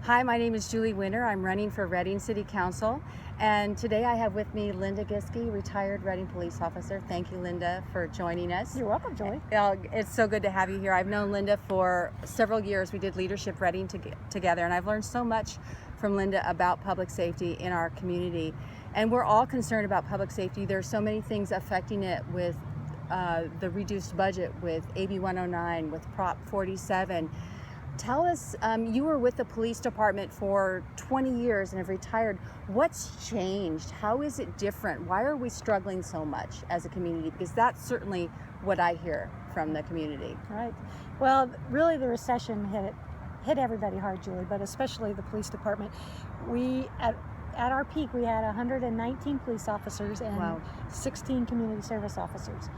Hi, my name is Julie Winter. I'm running for Reading City Council, and today I have with me Linda Giske, retired Reading police officer. Thank you, Linda, for joining us. You're welcome, Julie. It's so good to have you here. I've known Linda for several years. We did Leadership Reading together, and I've learned so much from Linda about public safety in our community. And we're all concerned about public safety. There's so many things affecting it with the reduced budget, with AB 109, with Prop 47. Tell us, you were with the police department for 20 years and have retired. What's changed? How is it different? Why are we struggling so much as a community? Because that's certainly what I hear from the community. Right. Well, really the recession hit everybody hard, Julie, but especially the police department. At our peak, we had 119 police officers and Wow. 16 community service officers.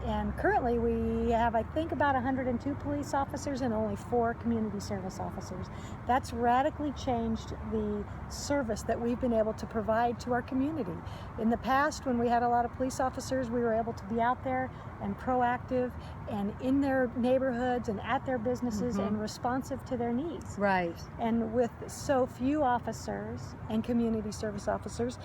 And currently we have, I think, about 102 police officers and only 4 community service officers. That's radically changed the service that we've been able to provide to our community. In the past, when we had a lot of police officers, we were able to be out there and proactive and in their neighborhoods and at their businesses and responsive to their needs. Right. And with so few officers and community service officers,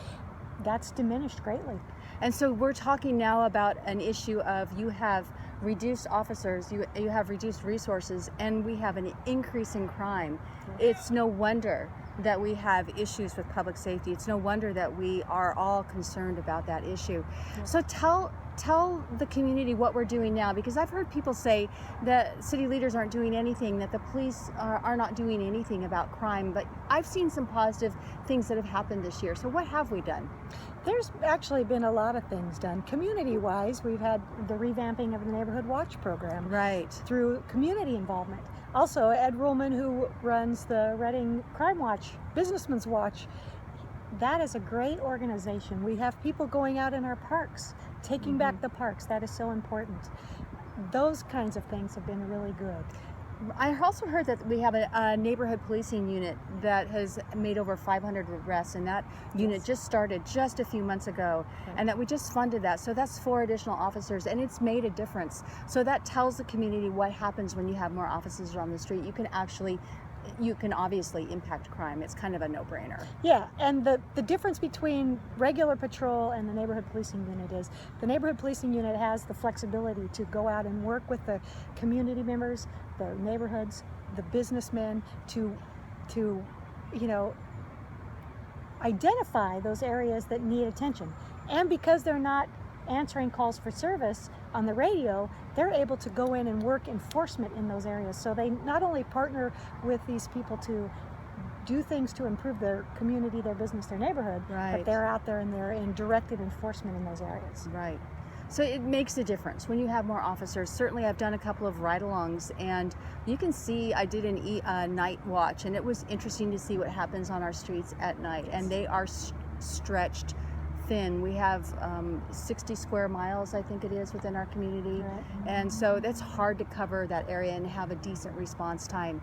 that's diminished greatly. And so we're talking now about an issue of you have reduced officers, you have reduced resources, and we have an increase in crime. It's no wonder that we have issues with public safety. It's no wonder that we are all concerned about that issue. So tell the community what we're doing now, because I've heard people say that city leaders aren't doing anything, that the police are not doing anything about crime, but I've seen some positive things that have happened this year. So what have we done? There's actually been a lot of things done. Community-wise, we've had the revamping of the Neighborhood Watch program. Right. Through community involvement. Also, Ed Ruhlman, who runs the Reading Crime Watch, Businessman's Watch, that is a great organization. We have people going out in our parks, taking back the parks. That is so important. Those kinds of things have been really good. I also heard that we have a neighborhood policing unit that has made over 500 arrests, and that unit just started just a few months ago, and that we just funded that. So that's 4 additional officers, and it's made a difference. So that tells the community what happens when you have more officers on the street. You can obviously impact crime. It's kind of a no-brainer. Yeah, and the difference between regular patrol and the neighborhood policing unit is the neighborhood policing unit has the flexibility to go out and work with the community members, the neighborhoods, the businessmen to identify those areas that need attention. And because they're not answering calls for service on the radio, they're able to go in and work enforcement in those areas. So they not only partner with these people to do things to improve their community, their business, their neighborhood, but they're out there and they're in directed enforcement in those areas. Right. So it makes a difference when you have more officers. Certainly I've done a couple of ride-alongs, and you can see I did a night watch, and it was interesting to see what happens on our streets at night, and they are stretched thin. We have 60 square miles, I think it is, within our community, and so that's hard to cover that area and have a decent response time.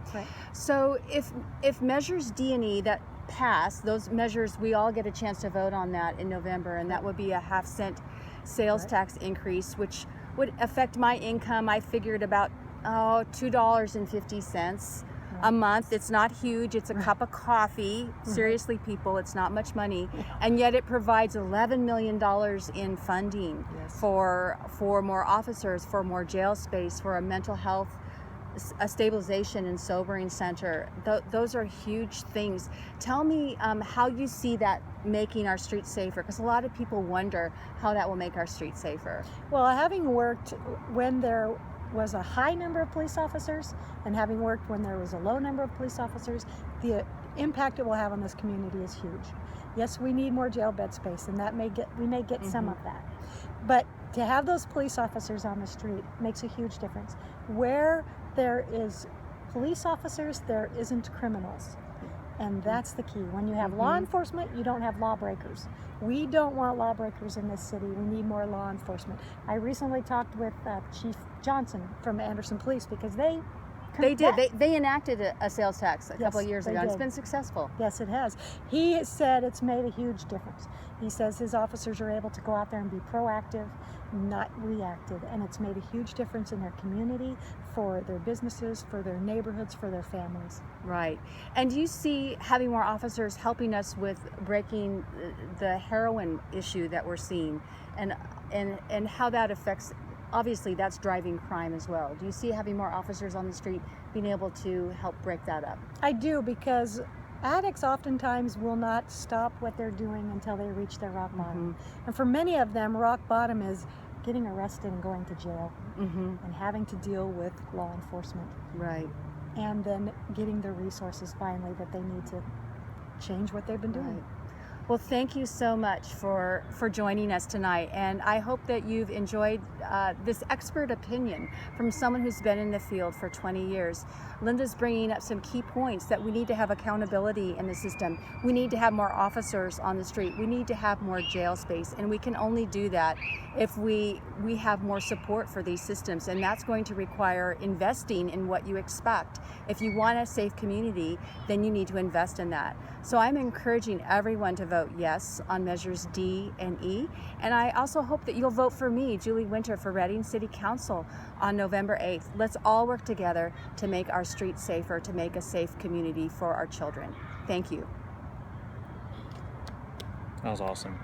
So if Measures D&E that pass, those measures, we all get a chance to vote on that in November, and that would be a half-cent sales tax increase, which would affect my income. I figured about $2.50 a month. It's not huge. It's a cup of coffee. Seriously, people, it's not much money. And yet it provides $11 million in funding for more officers, for more jail space, for a mental health, a stabilization and sobering center. Those are huge things. Tell me how you see that making our streets safer, because a lot of people wonder how that will make our streets safer. Well, having worked when there was a high number of police officers and having worked when there was a low number of police officers, the impact it will have on this community is huge. Yes, we need more jail bed space, and we may get some of that. But to have those police officers on the street makes a huge difference. Where there is police officers, there isn't criminals. And that's the key. When you have law enforcement, you don't have lawbreakers. We don't want lawbreakers in this city. We need more law enforcement. I recently talked with Chief Johnson from Anderson Police, because they They did. That- They enacted a sales tax a couple Yes, of years they ago. And it's did. been successful. Yes, it has. He said it's made a huge difference. He says his officers are able to go out there and be proactive, not reactive, and it's made a huge difference in their community, for their businesses, for their neighborhoods, for their families. Right. And do you see having more officers helping us with breaking the heroin issue that we're seeing, and how that affects? Obviously, that's driving crime as well. Do you see having more officers on the street being able to help break that up? I do, because addicts oftentimes will not stop what they're doing until they reach their rock bottom. And for many of them, rock bottom is getting arrested and going to jail and having to deal with law enforcement, Right. and then getting the resources finally that they need to change what they've been doing. Right. Well, thank you so much for joining us tonight, and I hope that you've enjoyed this expert opinion from someone who's been in the field for 20 years. Linda's bringing up some key points that we need to have accountability in the system. We need to have more officers on the street. We need to have more jail space, and we can only do that if we have more support for these systems, and that's going to require investing in what you expect. If you want a safe community, then you need to invest in that. So I'm encouraging everyone to vote yes on Measures D and E, and I also hope that you'll vote for me, Julie Winter, for Reading City Council on November 8th. Let's all work together to make our streets safer, to make a safe community for our children. Thank you. That was awesome.